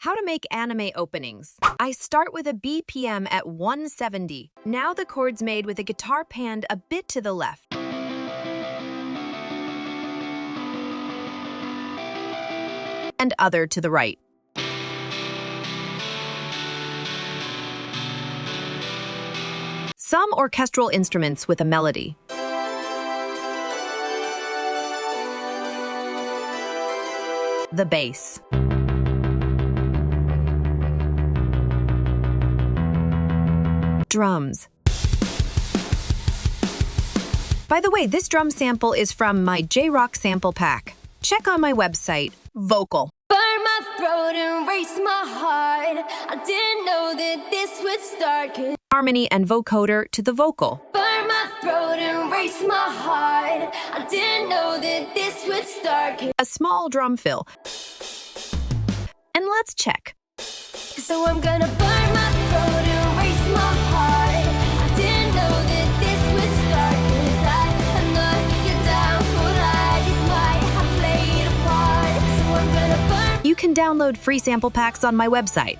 How to make anime openings. I start with a BPM at 170. Now the chord's made with a guitar panned a bit to the left. And other to the right. Some orchestral instruments with a melody. The bass. Drums. By the way, this drum sample is from my J-Rock sample pack. Check on my website, Vocal. Burn my throat and race my heart. I didn't know that this would start. Harmony and vocoder to the vocal. Burn my throat and race my heart. I didn't know that this would start. A small drum fill. And let's check. So I'm gonna burn my throat and race my heart. I didn't know that this would start. 'Cause I know you're down for life. This might have played a part. So I'm gonna burn. You can download free sample packs on my website.